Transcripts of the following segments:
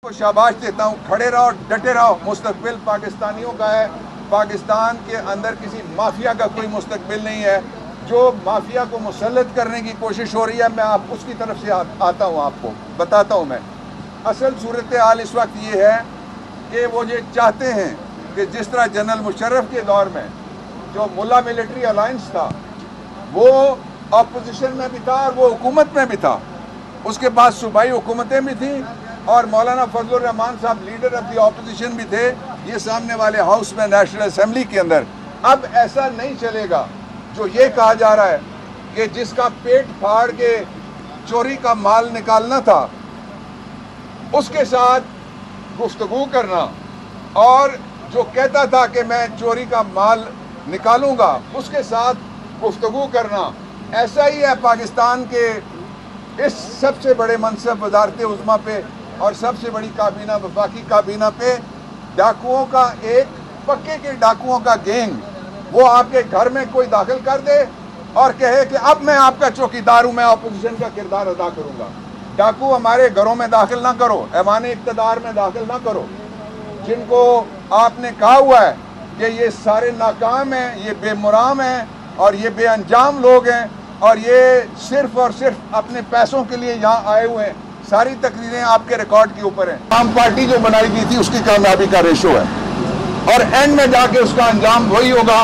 کو शाबाश देता हूँ, खड़े रहो, डटे रहो। मुस्तकबिल पाकिस्तानियों का है। पाकिस्तान के अंदर किसी माफिया का कोई मुस्तकबिल नहीं है। जो माफिया को मुसल्लत करने की कोशिश हो रही है, मैं आप उसकी तरफ से आता हूँ, आपको बताता हूँ। मैं असल सूरत हाल इस वक्त ये है कि वो ये चाहते हैं कि जिस तरह जनरल मुशर्रफ के दौर में जो मुल्ला मिलिट्री अलायंस था, वो अपोजिशन में भी था और वो हुकूमत में भी था। उसके बाद सूबाई हुकूमतें भी थी और मौलाना फजलुर रहमान साहब लीडर ऑफ द अपोजिशन भी थे, ये सामने वाले हाउस में नेशनल असेंबली के अंदर। अब ऐसा नहीं चलेगा। जो ये कहा जा रहा है कि जिसका पेट फाड़ के चोरी का माल निकालना था, उसके साथ गुफ्तगू करना, और जो कहता था कि मैं चोरी का माल निकालूंगा, उसके साथ गुफ्तगू करना, ऐसा ही है पाकिस्तान के इस सबसे बड़े मनसब वज़ारत उज़्मा पे और सबसे बड़ी काबीना, वफाकी काबीना पे डाकुओं का एक पक्के के डाकुओं का गैंग, वो आपके घर में कोई दाखिल कर दे और कहे कि अब मैं आपका चौकीदार हूँ, मैं अपोजिशन का किरदार अदा करूँगा। डाकू हमारे घरों में दाखिल ना करो, ऐवान इक़्तिदार में दाखिल ना करो। जिनको आपने कहा हुआ है कि ये सारे नाकाम हैं, ये बेमुराम हैं और ये बेअंजाम लोग हैं और ये सिर्फ और सिर्फ अपने पैसों के लिए यहाँ आए हुए हैं। सारी तकरीरें आपके रिकॉर्ड के ऊपर हैं। आम पार्टी जो बनाई गई थी उसकी कामयाबी का रेशो है और एंड में जाके उसका अंजाम वही होगा।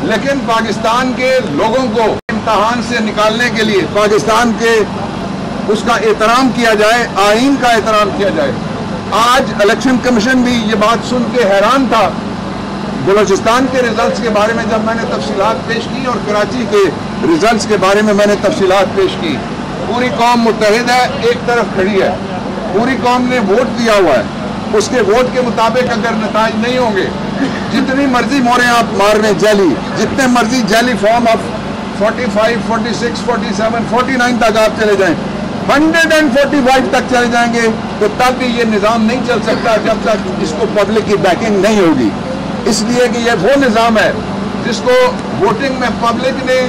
लेकिन पाकिस्तान के लोगों को इम्तहान से निकालने के लिए पाकिस्तान के उसका एहतराम किया जाए, आईन का एहतराम किया जाए। आज इलेक्शन कमीशन भी ये बात सुन के हैरान था। बलूचिस्तान के रिजल्ट्स के बारे में जब मैंने तफसीलात पेश की और कराची के रिजल्ट्स के बारे में मैंने तफसीलात पेश की, पूरी कौम मुत्तहिद है, एक तरफ खड़ी है। पूरी कौम ने वोट दिया हुआ है। उसके वोट के मुताबिक अगर नताज नहीं होंगे, जितनी मर्जी मोहरें आप मार लें जैली, जितने मर्जी जैली फॉर्म ऑफ 45, 46, 47, 49 तक आप चले जाएं, 145 तक चले जाएंगे, तो तब भी ये निज़ाम नहीं चल सकता जब तक इसको पब्लिक की बैकिंग नहीं होगी। इसलिए कि ये वो निज़ाम है जिसको वोटिंग में पब्लिक ने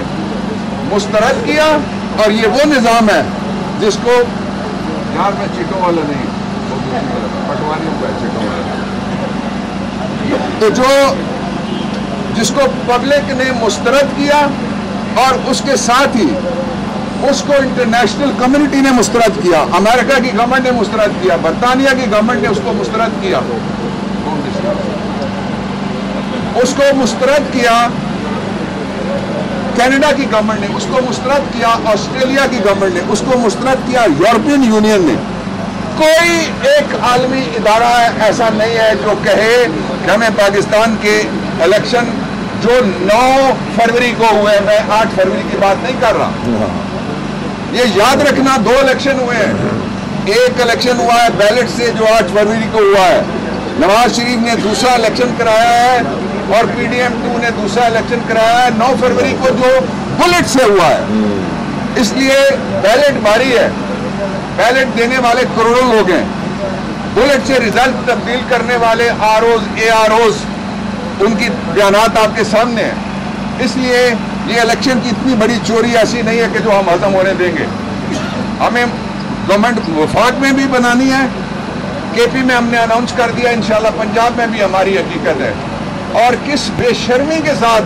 मुस्तरद किया और ये वो निज़ाम है जिसको, यार मैं चीटों वाला नहीं, पटवारियों का चीटों वाला, तो जो जिसको पब्लिक ने मुस्तरद किया और उसके साथ ही उसको इंटरनेशनल कम्युनिटी ने मुस्तरद किया। अमेरिका की गवर्नमेंट ने मुस्तरद किया, बरतानिया की गवर्नमेंट ने उसको मुस्तरद किया, उसको मुस्तरद किया कनाडा की गवर्नमेंट ने, उसको मुस्तरद किया ऑस्ट्रेलिया की गवर्नमेंट ने, उसको मुस्तरद किया यूरोपियन यूनियन ने। कोई एक आलमी इदारा ऐसा नहीं है जो कहे कि हमें पाकिस्तान के इलेक्शन जो 9 फरवरी को हुए, मैं 8 फरवरी की बात नहीं कर रहा, ये याद रखना 2 इलेक्शन हुए हैं। एक इलेक्शन हुआ है बैलेट से जो 8 फरवरी को हुआ है, नवाज शरीफ ने दूसरा इलेक्शन कराया है और PDM2 ने दूसरा इलेक्शन कराया है 9 फरवरी को जो बुलेट से हुआ है। इसलिए बैलेट भारी है, बैलेट देने वाले करोड़ों लोग हैं, बुलेट से रिजल्ट तब्दील करने वाले ROs, AROs, उनकी बयानात आपके सामने हैं। इसलिए ये इलेक्शन की इतनी बड़ी चोरी ऐसी नहीं है कि जो हम हजम होने देंगे। हमें गवर्नमेंट वफाक में भी बनानी है, KP में हमने अनाउंस कर दिया, इंशाल्लाह पंजाब में भी हमारी हकीकत है। और किस बेशर्मी के साथ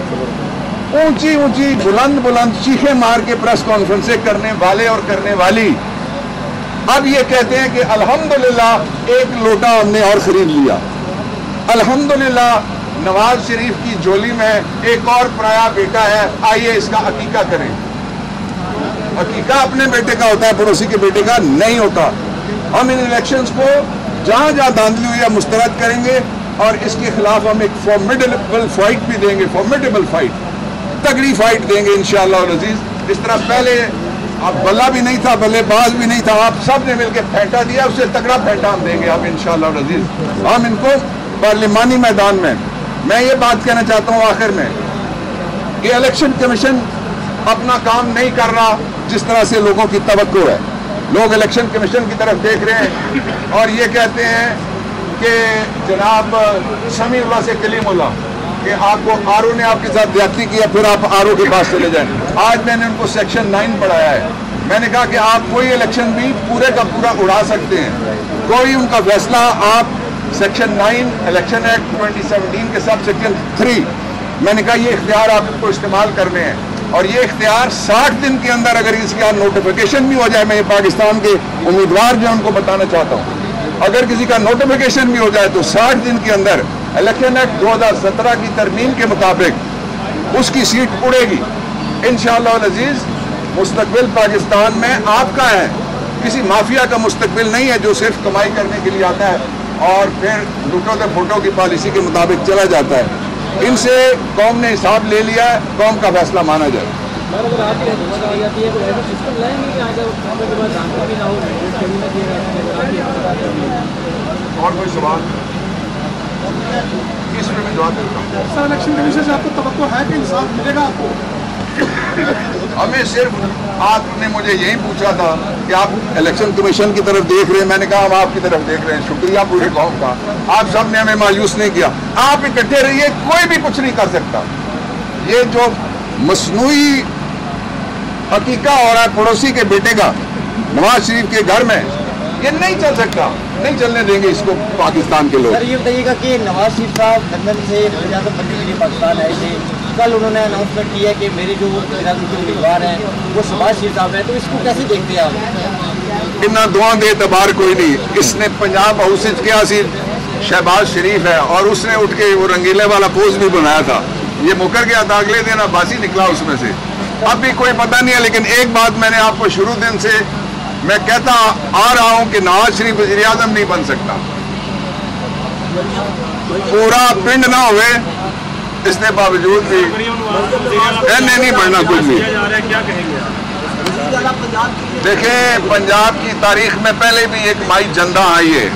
ऊंची ऊंची बुलंद बुलंद चीखें मार के प्रेस कॉन्फ्रेंसें करने वाले और करने वाली अब ये कहते हैं कि अल्हम्दुलिल्लाह एक लोटा हमने और खरीद लिया, अल्हम्दुलिल्लाह नवाज शरीफ की झोली में एक और पराया बेटा है, आइए इसका अकीका करें। अकीका अपने बेटे का होता है, पड़ोसी के बेटे का नहीं होता। हम इन इलेक्शंस को जहां जहां धांधली हुई है मुस्तरद करेंगे और इसके खिलाफ हम एक फॉर्मिडेबल फाइट भी देंगे, फॉर्मिडेबल फाइट, तगड़ी फाइट देंगे इंशाअल्लाह अज़ीज़। इस तरह पहले अब बल्ला भी नहीं था, बल्लेबाज भी नहीं था, आप सब ने मिलकर फेंटा दिया, उससे तगड़ा फेंटा हम देंगे अब इंशाअल्लाह अज़ीज़। हम इनको पार्लिमानी मैदान में, मैं ये बात कहना चाहता हूँ आखिर में कि इलेक्शन कमीशन अपना काम नहीं कर रहा जिस तरह से लोगों की तवक्को है। लोग इलेक्शन कमीशन की तरफ देख रहे हैं और ये कहते हैं कि जनाब समीउल्लाह से कलीमुल्लाह कि आपको RO ने आपके साथ ज्यादती किया, फिर आप RO के पास चले जाएं। आज मैंने उनको सेक्शन 9 पढ़ाया है میں نے کہا کہ آپ کوئی الیکشن بھی پورے کا پورا اڑا سکتے ہیں، کوئی ان کا فیصلہ آپ سیکشن 9 الیکشن ایکٹ 2017 کے سب سیکشن 3، میں نے کہا یہ اختیار آپ کو استعمال کرنے ہیں، اور یہ اختیار 60 دن کے اندر اگر اس کا نوٹیفیکیشن بھی ہو جائے، میں پاکستان کے امیدوار جو ان کو بتانا چاہتا ہوں، اگر کسی کا نوٹیفیکیشن بھی ہو جائے تو 60 دن کے اندر الیکشن ایکٹ 2017 کی ترمیم کے مطابق اس کی سیٹ اڑے گی انشاءاللہ العزیز۔ مستقبل پاکستان میں آپ کا ہے، کسی مافیا کا مستقبل نہیں ہے جو صرف کمائی کرنے کے لیے آتا ہے اور پھر لوٹو تے پھوٹو کی پالیسی کے مطابق چلا جاتا ہے۔ ان سے قوم نے حساب لے لیا ہے، قوم کا فیصلہ مانا جائے۔ اور کوئی سوال؟ کس میں جواب دیتا ہوں؟ سر الیکشن کمیشن سے آپ کو توقع ہے کہ انصاف ملے گا آپ کو؟ ہمیں صرف آپ نے مجھے یہی پوچھا تھا کہ آپ الیکشن کمیشن کی طرف دیکھ رہے ہیں، میں نے کہا ہم آپ کی طرف دیکھ رہے ہیں، شکریہ پوری قوم کا، آپ سب نے ہمیں مایوس نہیں کیا، آپ اکٹھے رہیے، کوئی بھی کچھ نہیں کر سکتا۔ یہ جو مصنوعی حقیقہ ہو رہا ہے پڑوسی کے بیٹے کا نواز شریف کے گھر میں، یہ نہیں چل سکتا، نہیں چلنے دیں گے اس کو پاکستان کے لوگ۔ سر یہ بتائیے گا کہ نواز شریف صاحب لندن سے اجازت بندی کے لیے پاکستان آئے تھے، کل انہوں نے اناؤنسمنٹ کی ہے کہ میرے جو امیدوار ہیں وہ شہباز شریف صاحب ہیں، تو اس کو کیسے دیکھتے ہیں آپ؟ اتنا دعا دے اعتبار کوئی نہیں، اس نے پنجاب ہاؤس کیا سی شہباز شریف ہے اور اس نے اٹھ کے وہ رنگیلے والا پوسٹ بھی بنایا تھا، یہ مکر گیا تھا، اگلے دن عباسی نکلا اس میں سے، اب بھی کوئی پتہ نہیں ہے۔ لیکن ایک بات میں نے آپ کو شروع دن سے میں کہتا آ رہا ہوں کہ نواز شریف وزیر اعظم نہیں بن سکتا، پورا پنڈ نہ ہوئے اس نے باوجود بھی نہیں بڑھنا کچھ بھی۔ دیکھیں پنجاب کی تاریخ میں پہلے بھی ایک مائی جندہ آئی ہے،